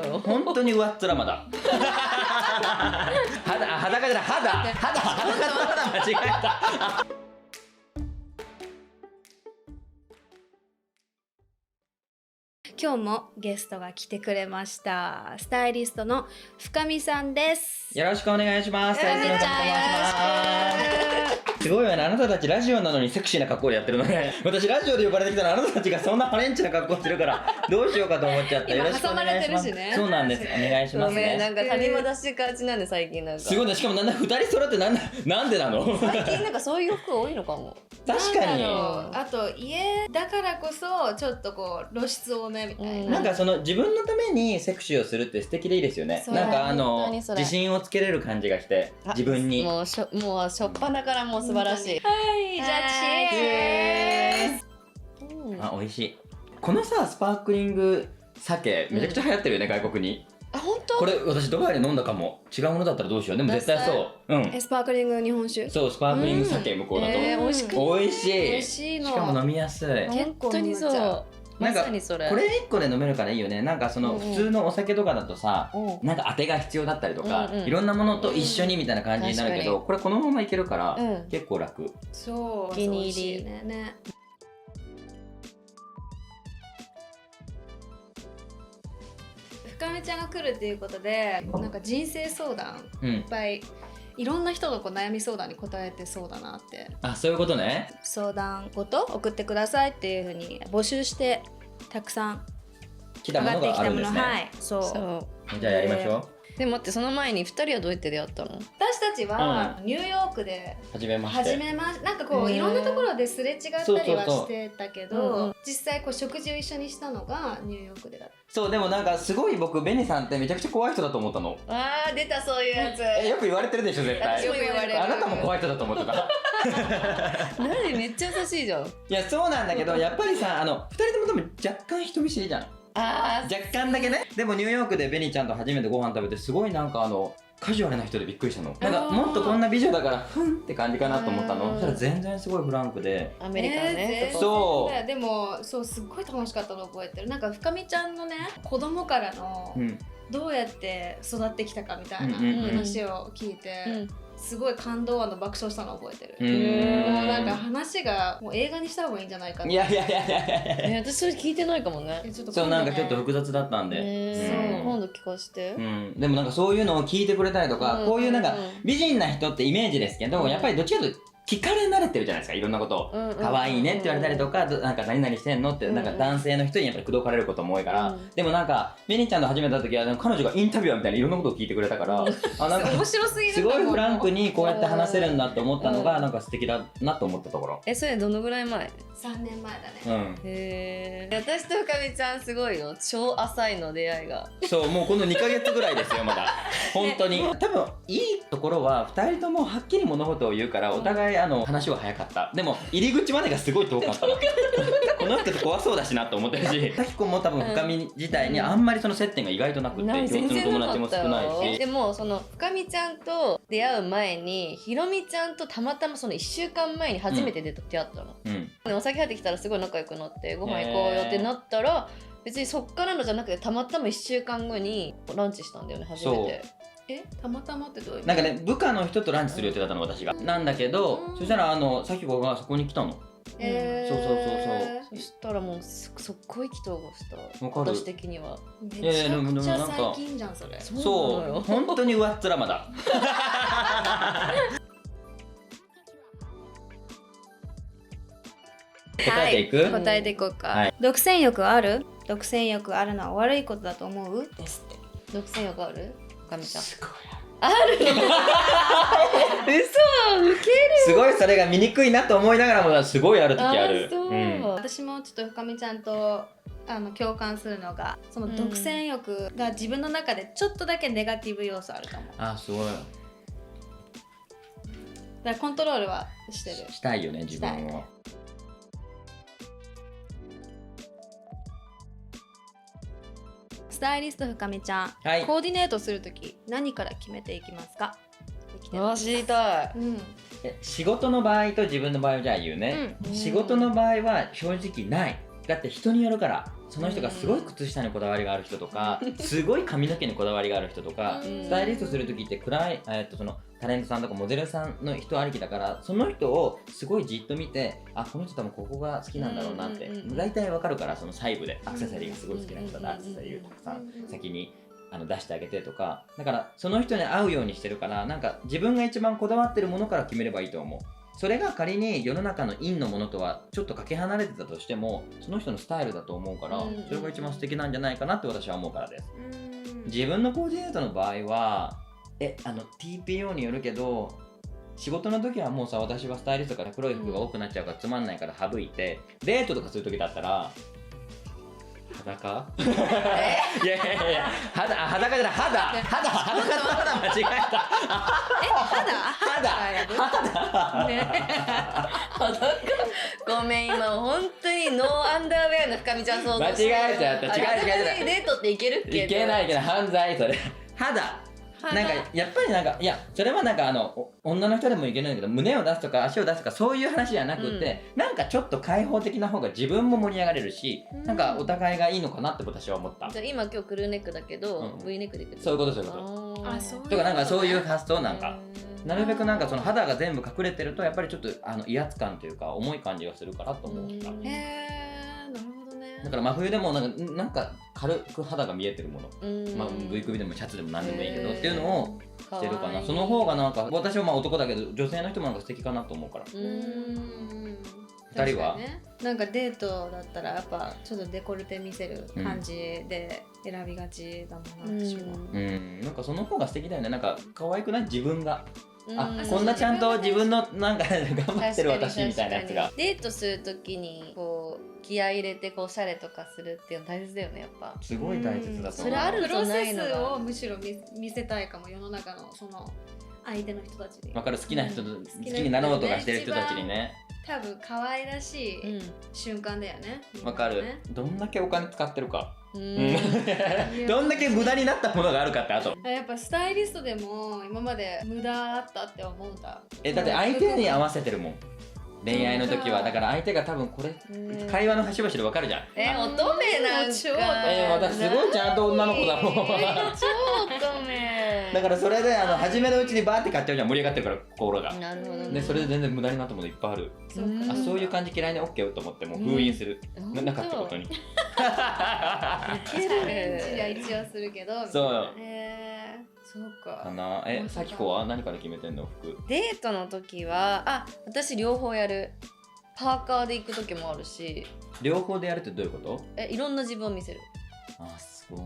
のよ。本当に上っ面まだ裸じゃない、肌間違えた今日もゲストが来てくれました。スタイリストの深見さんです。よろしくお願いします。深見ちゃん、よろしすごいわね、あなたたちラジオなのにセクシーな格好でやってるのね。私ラジオで呼ばれてきたらあなたたちがそんなハレンチな格好してるからどうしようかと思っちゃった。よろしくお願いします。今挟まれてるしね。そうなんです、お願いしますごめん、なね。んか谷間出しがちなんで最近なんか。すごいね、しかもなんだ2人揃ってなんでなの最近なんかそういう服多いのかも。確かにあと家だからこそちょっとこう露出多めみたいな、なんかその自分のためにセクシーをするって素敵でいいですよね。そうなんか本当にそれ自信をつけれる感じがして自分に。もうしょっぱなからもう素晴らしい。はい、じゃあチェーズ。あ、美味しい。このさスパークリング酒めちゃくちゃ流行ってるよね、外国に。あ、本当？これ私ドバイで飲んだかも。違うものだったらどうしよう。でも絶対そう。スパークリング日本酒。そう、スパークリング酒向こうだと。美味しく美味しい。美味しいの。しかも飲みやすい。本当にそう。まさにそれ。これ1個で飲めるからいいよね。なんかその普通のお酒とかだとさ、なんか当てが必要だったりとか、いろんなものと一緒にみたいな感じになるけど、これこのままいけるから結構楽。そう、お気に入りね。深見ちゃんが来るっていうことで、なんか人生相談いっぱい、いろんな人のこう悩み相談に答えてそうだなって。あ、そういうことね。相談事送ってくださいっていう風に募集してたくさん来たものがあるんですね。はい、そう。じゃあやりましょう。でも待って、その前に2人はどうやって出会ったの？私たちはニューヨークで初めまして。なんかこういろんなところですれ違ったりはしてたけど、実際こう食事を一緒にしたのがニューヨークでだった。そう、でもなんかすごい僕ベニさんってめちゃくちゃ怖い人だと思ったの。あー、出たそういうやつ。よく言われてるでしょ絶対。よく言われる。あなたも怖い人だと思ってた。何めっちゃ優しいじゃん。いやそうなんだけど、やっぱりさ2人とも多分若干人見知りじゃん。あ若干だけね。でもニューヨークでベニちゃんと初めてご飯食べてすごいなんかカジュアルな人でびっくりしたの。なんかもっとこんな美女だからふんって感じかなと思ったの。そしたら全然すごいフランクで。アメリカね。そうでもそうすっごい楽しかったの覚えてる。なんか深見ちゃんのね子供からのどうやって育ってきたかみたいな話を聞いて、すごい感動爆笑したの覚えてる。もうなんか話がもう映画にした方がいいんじゃないかって。いや私それ聞いてないかもね。そう、なんかちょっと複雑だったんで。今度聞かせて。でもなんかそういうのを聞いてくれたりとか、こういうなんか美人な人ってイメージですけど、やっぱりどっちかというと聞かれ慣れてるじゃないですか、いろんなことを。可愛いねって言われたりとか、なんか何々してんのってなんか男性の人にやっぱり口説かれることも多いから。でもなんかベニちゃんと始めた時は彼女がインタビュアーみたいないろんなことを聞いてくれたから、あ、なんか面白すぎる。すごいフランクにこうやって話せるんだって思ったのがなんか素敵だなと思ったところ。それどのぐらい前？3年前だね。へえ。私と深見ちゃんすごいよ。超浅いの出会いが。そう、もうこの2ヶ月ぐらいですよまだ。本当に。多分いいところは2人ともはっきり物事を言うからお互い話は早かった。でも入り口までがすごい遠かったの。この人って怖そうだしなと思ってるし、タキコも多分深見自体にあんまりその接点が意外となくって、共通の友達も少ないし。でもその深見ちゃんと出会う前にひろみちゃんとたまたまその1週間前に初めて出会ったの。お酒入ってきたらすごい仲良くなってご飯行こうよってなったら、別にそっからのじゃなくてたまたま1週間後にランチしたんだよね、初めて。たまたまってどういう？なんかね、部下の人とランチする予定だったの私が。なんだけど、そしたらさきこがそこに来たの。そうそしたらもう速攻意気投合した。わかる。私的には。めちゃくちゃ最近じゃんそれ。そう、本当に上っ面まだ。答えていく？答えていこうか。独占欲ある？独占欲あるのは悪いことだと思う？ですって。独占欲ある？深見ちゃん。すごいある。嘘、ウケる。すごいそれが醜いなと思いながらもすごいある時ある。私もちょっと深見ちゃんと共感するのが、その独占欲が自分の中でちょっとだけネガティブ要素あるかも。あ、すごい。だからコントロールはしてる。したいよね、自分を。スタイリスト深見ちゃん、コーディネートするとき何から決めていきますか？知りたい。仕事の場合と自分の場合をじゃあ言うね。仕事の場合は正直ない。だって人によるから、その人がすごい靴下にこだわりがある人とか、すごい髪の毛にこだわりがある人とか、スタイリストする時ってそのタレントさんとかモデルさんの人ありきだから、その人をすごいじっと見て、あ、この人多分ここが好きなんだろうなって大体わかるから、その細部でアクセサリーがすごい好きな人だ、アクセサリーをたくさん先に出してあげてとか、だからその人に合うようにしてるから、なんか自分が一番こだわってるものから決めればいいと思う。それが仮に世の中の陰のものとはちょっとかけ離れてたとしても、その人のスタイルだと思うから、それが一番素敵なんじゃないかなって私は思うからです。自分のコーディネートの場合はTPO によるけど、仕事の時はもうさ、私はスタイリストから黒い服が多くなっちゃうからつまんないから省いて、デートとかする時だったら裸いや裸じゃない、肌間違えた。肌ごめん、今本当にノーアンダーウェアの深見ちゃん想像して間違えちゃった。違うデートっていけるっけ？いけないけど犯罪それ。肌なんかやっぱりなんか、いやそれはなんか女の人でもいけないけど、胸を出すとか足を出すとかそういう話じゃなくて、なんかちょっと開放的な方が自分も盛り上がれるし、なんかお互いがいいのかなって私は思った。じゃあ今クルーネックだけど、V ネックでいく。そういうことそういうこと。あ、そういうこと。とかなんかそういう発想、なんかなるべくなんかその肌が全部隠れてるとやっぱりちょっと威圧感というか重い感じがするからと思った。へえ、なるほどね。だから真冬でもなんか軽く肌が見えてるもの、V 首でもシャツでも何でもいいけどっていうのをしてるかな。その方がなんか私は男だけど女性の人もなんか素敵かなと思うから。2人は、ね、なんかデートだったらやっぱちょっとデコルテ見せる感じで選びがちだもんな、私は。なんかその方が素敵だよね。なんか可愛くない？自分がこんなちゃんと自分のなんか頑張ってる私みたいなやつが。デートするときにこう気合い入れてこうおしゃれとかするっていうの大切だよね、やっぱ。すごい大切だと思う。それあるプロセスをむしろ見せたいかも、世の中のその相手の人たちに。わかる、好きな人と好きになろうとかしてる人たちにね。多分可愛らしい瞬間だよね。わかる。どんだけお金使ってるか。どんだけ無駄になったものがあるかって。あとやっぱスタイリストでも今まで無駄あったって思うんだ。だって相手に合わせてるもん、恋愛の時は。だから相手が多分これ会話の端々でわかるじゃん。乙女なんか私すごいちゃんと女の子だもん。超乙女だからそれで初めのうちにバーって買っちゃうじゃん、盛り上がってるから心が。なるほどね。でそれで全然無駄になったものいっぱいある。そういう感じ嫌いに OK と思ってもう封印する、なかったことに。チャレンジは一応するけど。そうそうかな。さきこは何から決めてんの？服デートの時は私両方やる。パーカーで行く時もあるし。両方でやるってどういうこと？いろんな自分を見せる。すごい。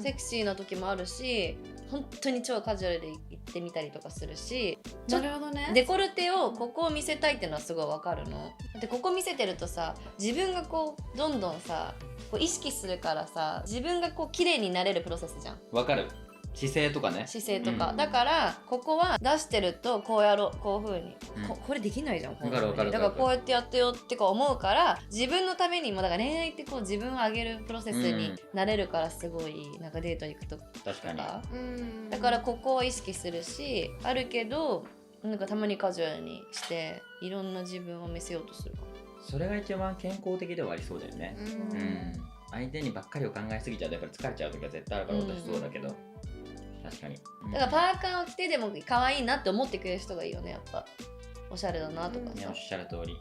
セクシーな時もあるし、本当に超カジュアルで行ってみたりとかするし。なるほどね。デコルテをここを見せたいっていうのはすごいわかるので、ここ見せてるとさ、自分がこうどんどんさこう意識するからさ、自分がこう綺麗になれるプロセスじゃん。わかる。姿勢とかね。姿勢とか、だからここは出してるとこうやろう、こういう風に、これできないじゃん。わかるわかる。だからこうやってやってよってか思うから、自分のためにもだから恋愛ってこう自分を上げるプロセスになれるから、すごいなんかデート行くと確かに。だからここを意識するし、あるけどなんかたまにカジュアルにしていろんな自分を見せようとするかも。それが一番健康的ではありそうだよね。相手にばっかりを考えすぎちゃうとやっぱり疲れちゃう時は絶対あるから私そうだけど。確かに。だからパーカーを着てでも可愛いなって思ってくれる人がいいよね、やっぱ。おしゃれだなとかさ。おっしゃる通り。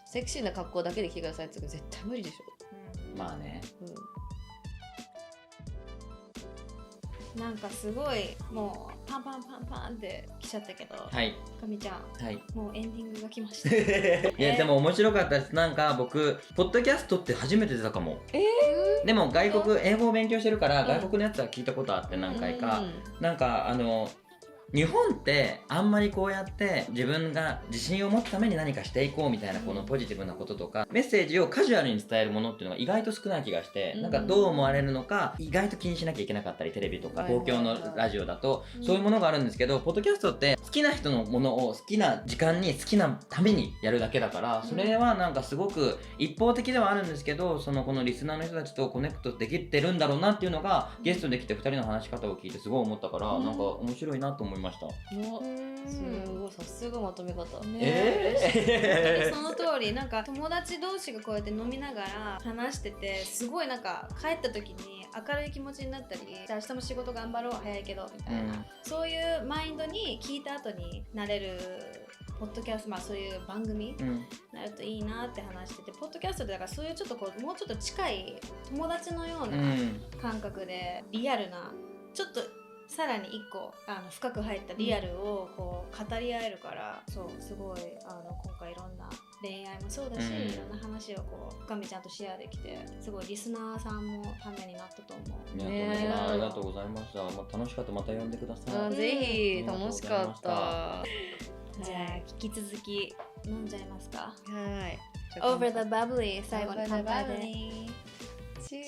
セクシーな格好だけで着てくださいって絶対無理でしょ。まあね。なんかすごいもうパンって来ちゃったけど、はい、かみちゃん、はい、もうエンディングが来ました。いやでも面白かったです。なんか僕ポッドキャストって初めて出たかも。でも外国英語を勉強してるから、外国のやつは聞いたことあって何回か、なんか日本ってあんまりこうやって自分が自信を持つために何かしていこうみたいなこのポジティブなこととかメッセージをカジュアルに伝えるものっていうのが意外と少ない気がして、なんかどう思われるのか意外と気にしなきゃいけなかったり、テレビとか公共のラジオだとそういうものがあるんですけど、ポッドキャストって好きな人のものを好きな時間に好きなためにやるだけだから、それはなんかすごく一方的ではあるんですけど、このリスナーの人たちとコネクトできてるんだろうなっていうのがゲストで来て2人の話し方を聞いてすごい思ったから、なんか面白いなと思い思いました。すごいさすがまとめ方。その通り、なんか友達同士がこうやって飲みながら話してて、すごいなんか帰った時に明るい気持ちになったり、じゃあ明日も仕事頑張ろう、早いけどみたいな、そういうマインドに聞いた後になれるポッドキャスト、まあそういう番組になるといいなって話してて、ポッドキャストでだからそういうちょっとこうもうちょっと近い友達のような感覚でリアルな、ちょっとさらに一個深く入ったリアルをこう語り合えるから、そうすごい今回いろんな恋愛もそうだし、いろんな話をこう深見ちゃんとシェアできて、すごいリスナーさんもためになったと思う。ありがとうございました。楽しかった。また呼んでください。ぜひ、楽しかった。じゃあ引き続き飲んじゃいますか。はい。Over the bubbly 最後に乾杯で。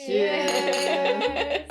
Cheers